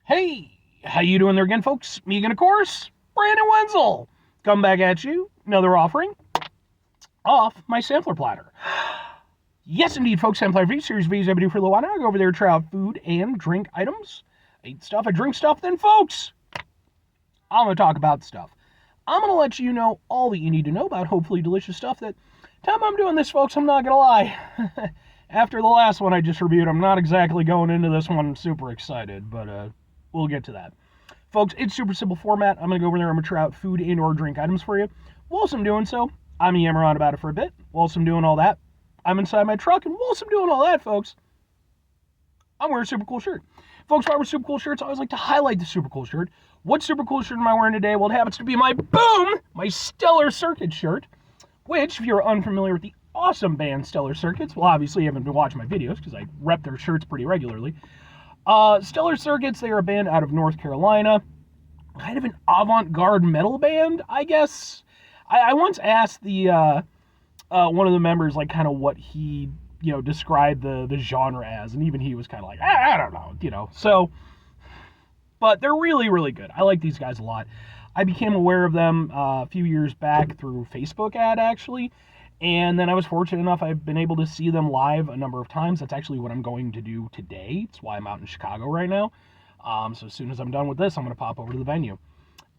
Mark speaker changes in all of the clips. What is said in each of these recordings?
Speaker 1: Hey, how you doing there again, folks? Me again, of course, Brandon Wenzel. Come back at you, another offering off my sampler platter. Yes, indeed, folks, sampler V series videos I've been doing for a little while now. I go over there to try out food and drink items. I eat stuff, I drink stuff, then, folks, I'm going to talk about stuff. I'm going to let you know all that you need to know about hopefully delicious stuff. That time I'm doing this, folks, I'm not going to lie. After the last one I just reviewed, I'm not exactly going into this one super excited, but we'll get to that. Folks, it's super simple format. I'm going to go over there, I'm going to try out food and or drink items for you. Whilst I'm doing so, I'm yammer on about it for a bit. Whilst I'm doing all that, I'm inside my truck, and whilst I'm doing all that, folks, I'm wearing a super cool shirt. Folks, if I wear super cool shirts, I always like to highlight the super cool shirt. What super cool shirt am I wearing today? Well, it happens to be my my Stellar Circuit shirt, which, if you're unfamiliar with the awesome band Stellar Circuits, well, obviously you haven't been watching my videos because I rep their shirts pretty regularly. Stellar Circuits, they are a band out of North Carolina, kind of an avant-garde metal band, I guess. I once asked the one of the members, like, kind of what he, described the genre as, and even he was kind of like, I don't know, so, but they're really, really good. I like these guys a lot. I became aware of them a few years back through Facebook ad, actually, and then I was fortunate enough, I've been able to see them live a number of times. That's actually what I'm going to do today. That's why I'm out in Chicago right now. So as soon as I'm done with this, I'm going to pop over to the venue.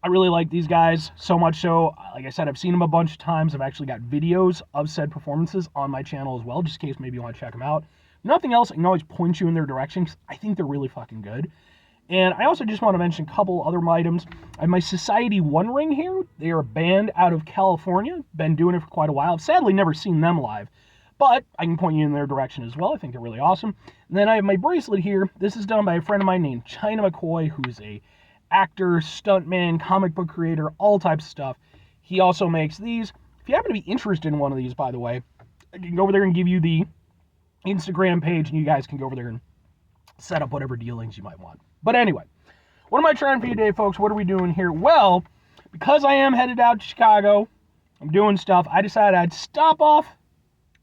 Speaker 1: I really like these guys, so much so, like I said, I've seen them a bunch of times. I've actually got videos of said performances on my channel as well, just in case maybe you want to check them out. Nothing else, I can always point you in their direction, because I think they're really fucking good. And I also just want to mention a couple other items. I have my Society One ring here. They are a band out of California. Been doing it for quite a while. I've sadly never seen them live, but I can point you in their direction as well. I think they're really awesome. And then I have my bracelet here. This is done by a friend of mine named China McCoy, who's a actor, stuntman, comic book creator, all types of stuff. He also makes these. If you happen to be interested in one of these, by the way, I can go over there and give you the Instagram page, and you guys can go over there and set up whatever dealings you might want. But anyway, what am I trying for you today, folks? What are we doing here? Well, because I am headed out to Chicago, I'm doing stuff, I decided I'd stop off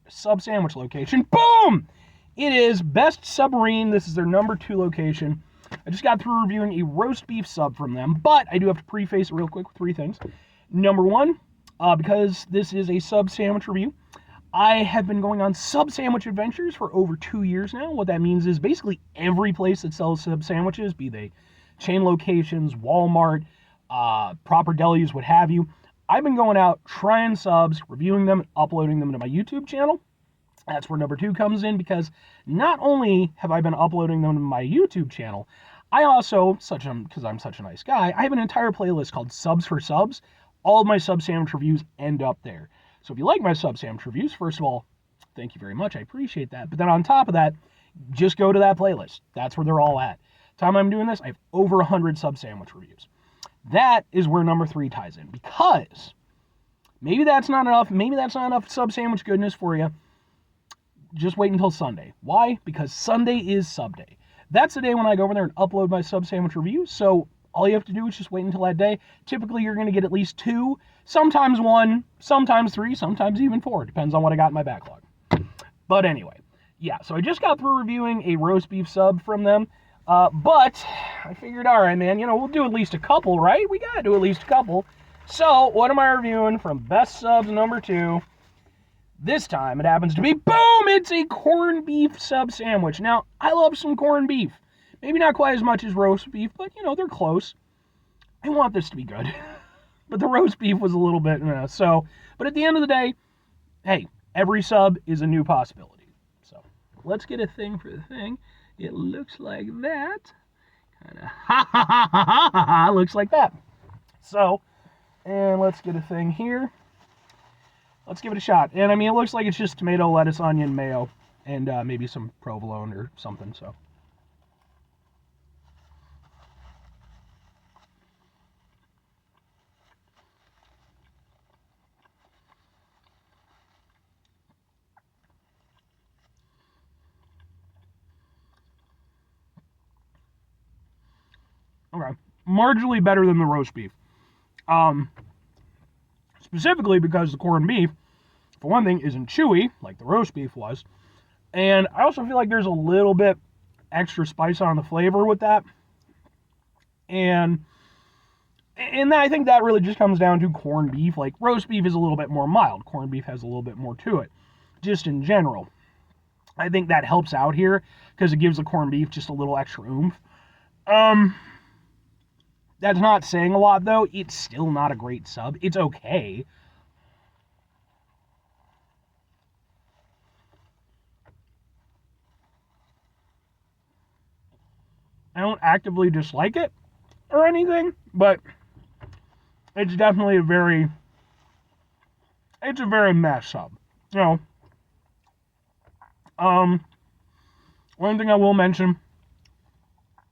Speaker 1: a sub sandwich location. Boom! It is Best Submarine. This is their #2 location. I just got through reviewing a roast beef sub from them, but I do have to preface it real quick with 3 things. Number 1, because this is a sub sandwich review, I have been going on sub sandwich adventures for over 2 years now. What that means is basically every place that sells sub sandwiches, be they chain locations, Walmart, proper delis, what have you, I've been going out, trying subs, reviewing them, uploading them to my YouTube channel. That's where number 2 comes in, because not only have I been uploading them to my YouTube channel, I also, because I'm such a nice guy, I have an entire playlist called Subs for Subs. All of my sub sandwich reviews end up there. So if you like my sub sandwich reviews, first of all, thank you very much. I appreciate that. But then on top of that, just go to that playlist. That's where they're all at. Time I'm doing this, I have over 100 sub sandwich reviews. That is where number 3 ties in, because maybe that's not enough. Maybe that's not enough sub sandwich goodness for you. Just wait until Sunday. Why? Because Sunday is SUBday. That's the day when I go over there and upload my sub sandwich reviews. So all you have to do is just wait until that day. Typically, you're going to get at least 2, sometimes 1, sometimes 3, sometimes even 4. Depends on what I got in my backlog. But anyway, yeah, so I just got through reviewing a roast beef sub from them. But I figured, all right, man, we'll do at least a couple, right? We got to do at least a couple. So what am I reviewing from Best Subs #2? This time it happens to be, boom, it's a corned beef sub sandwich. Now, I love some corned beef. Maybe not quite as much as roast beef, but, they're close. I want this to be good. But the roast beef was a little bit, but at the end of the day, hey, every sub is a new possibility. So, let's get a thing for the thing. It looks like that. Kind of, looks like that. So, and let's get a thing here. Let's give it a shot. And I mean, it looks like it's just tomato, lettuce, onion, mayo, and maybe some provolone or something, so. Okay. Marginally better than the roast beef. Specifically because the corned beef, for one thing, isn't chewy like the roast beef was. And I also feel like there's a little bit extra spice on the flavor with that. And I think that really just comes down to corned beef. Like, roast beef is a little bit more mild. Corned beef has a little bit more to it, just in general. I think that helps out here because it gives the corned beef just a little extra oomph. That's not saying a lot, though. It's still not a great sub. It's okay. I don't actively dislike it or anything, but it's definitely a very meh sub. You know, one thing I will mention,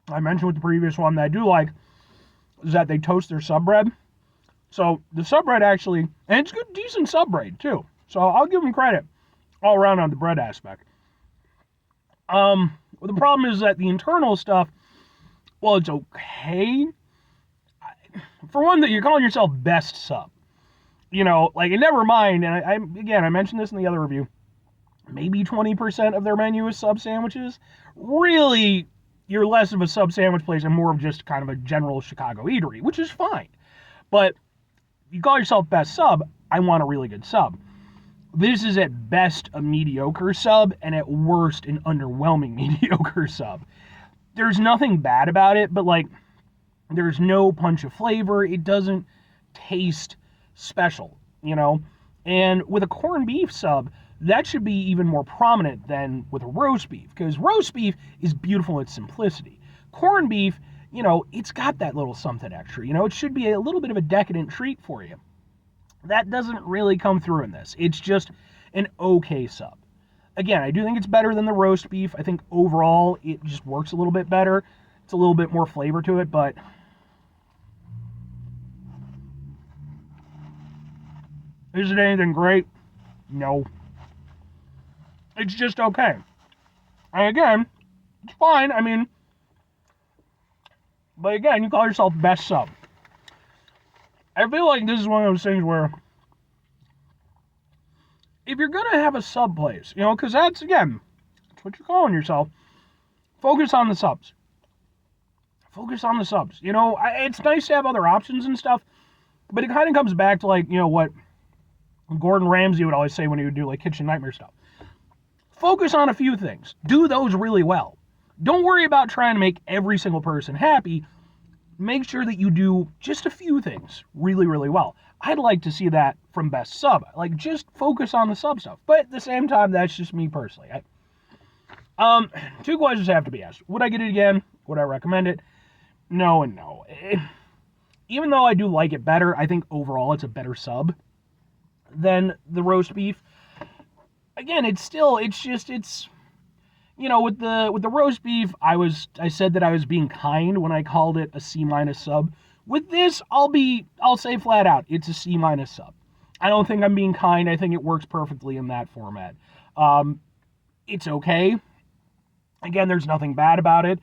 Speaker 1: I mentioned with the previous one that I do like, is that they toast their sub bread. So the sub bread actually, and it's good, decent sub bread too. So I'll give them credit all around on the bread aspect. Well, the problem is that the internal stuff, well, it's okay. For one, that you're calling yourself best sub. You know, like, and never mind, and I mentioned this in the other review, maybe 20% of their menu is sub sandwiches. Really, you're less of a sub sandwich place and more of just kind of a general Chicago eatery, which is fine. But you call yourself best sub, I want a really good sub. This is at best a mediocre sub, and at worst an underwhelming mediocre sub. There's nothing bad about it, but like, there's no punch of flavor. It doesn't taste special, you know? And with a corned beef sub, that should be even more prominent than with a roast beef, because roast beef is beautiful in its simplicity. Corned beef, you know, it's got that little something extra, you know? It should be a little bit of a decadent treat for you. That doesn't really come through in this. It's just an okay sub. Again, I do think it's better than the roast beef. I think overall it just works a little bit better. It's a little bit more flavor to it, but is it anything great? No. It's just okay. And again, it's fine. I mean, but again, you call yourself best sub. I feel like this is one of those things where if you're going to have a sub place, you know, because that's, again, that's what you're calling yourself, focus on the subs. Focus on the subs. You know, it's nice to have other options and stuff, but it kind of comes back to, like, you know, what Gordon Ramsay would always say when he would do, like, Kitchen Nightmare stuff. Focus on a few things. Do those really well. Don't worry about trying to make every single person happy. Make sure that you do just a few things really, really well. I'd like to see that from best sub. Like, just focus on the sub stuff. But at the same time, that's just me personally. Two questions have to be asked. Would I get it again? Would I recommend it? No and no. Even though I do like it better, I think overall it's a better sub than the roast beef. Again, it's you know, with the roast beef, I said that I was being kind when I called it a C- sub. With this, I'll say flat out, it's a C- sub. I don't think I'm being kind. I think it works perfectly in that format. It's okay. Again, there's nothing bad about it.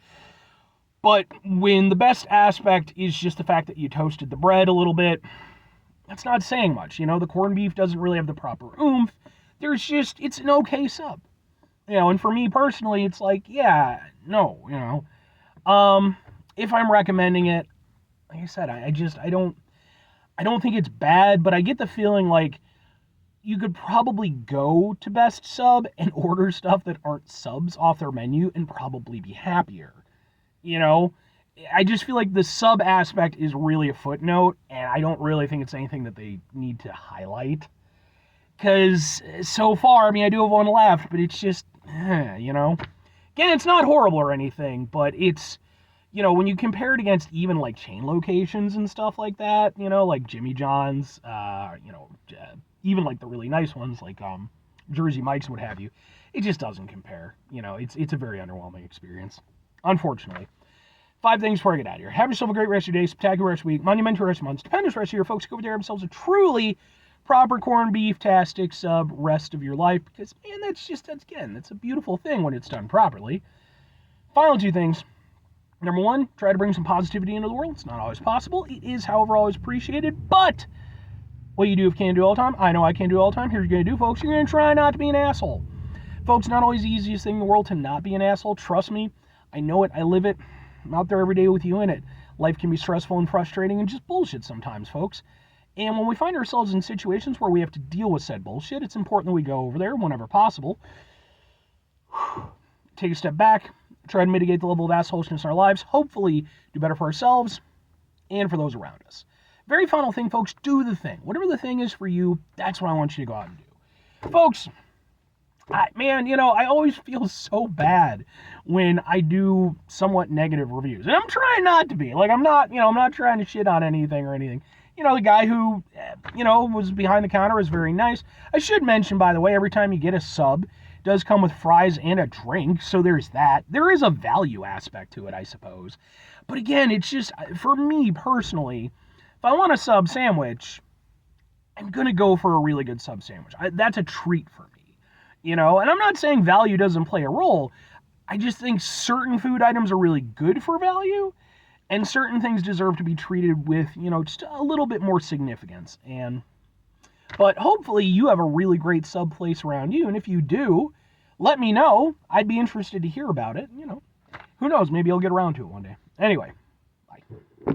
Speaker 1: But when the best aspect is just the fact that you toasted the bread a little bit, that's not saying much. You know, the corned beef doesn't really have the proper oomph. It's an okay sub. You know, and for me personally, it's like, yeah, no, you know. If I'm recommending it, like I said, I don't think it's bad, but I get the feeling like you could probably go to best sub and order stuff that aren't subs off their menu and probably be happier. You know, I just feel like the sub aspect is really a footnote, and I don't really think it's anything that they need to highlight. Because so far, I mean, I do have one left, but it's just, you know. Again, it's not horrible or anything, but it's, you know, when you compare it against even, like, chain locations and stuff like that, you know, like Jimmy John's, you know, even, like, the really nice ones, like Jersey Mike's, what have you, it just doesn't compare. You know, it's a very underwhelming experience, unfortunately. 5 things before I get out of here. Have yourself a great rest of your day, spectacular rest of your week, monumental rest of your month, stupendous rest of your folks. Go over there and have themselves a truly proper corned beef-tastic sub rest of your life, because, man, that's a beautiful thing when it's done properly. Final 2 things. Number 1, try to bring some positivity into the world. It's not always possible. It is, however, always appreciated, but what you do can't do all the time. I know I can't do all the time. Here's what you're going to do, folks. You're going to try not to be an asshole. Folks, not always the easiest thing in the world to not be an asshole. Trust me. I know it. I live it. I'm out there every day with you in it. Life can be stressful and frustrating and just bullshit sometimes, folks. And when we find ourselves in situations where we have to deal with said bullshit, it's important that we go over there whenever possible, take a step back, try to mitigate the level of assholishness in our lives, hopefully do better for ourselves and for those around us. Very final thing, folks, do the thing. Whatever the thing is for you, that's what I want you to go out and do. Folks, I always feel so bad when I do somewhat negative reviews. And I'm trying not to be. I'm not trying to shit on anything or anything. The guy who, was behind the counter is very nice. I should mention, by the way, every time you get a sub, it does come with fries and a drink, so there's that. There is a value aspect to it, I suppose. But again, it's just, for me personally, if I want a sub sandwich, I'm going to go for a really good sub sandwich. That's a treat for me, and I'm not saying value doesn't play a role. I just think certain food items are really good for value, and certain things deserve to be treated with, just a little bit more significance. But hopefully you have a really great sub place around you, and if you do, let me know. I'd be interested to hear about it. Who knows, maybe I'll get around to it one day. Anyway,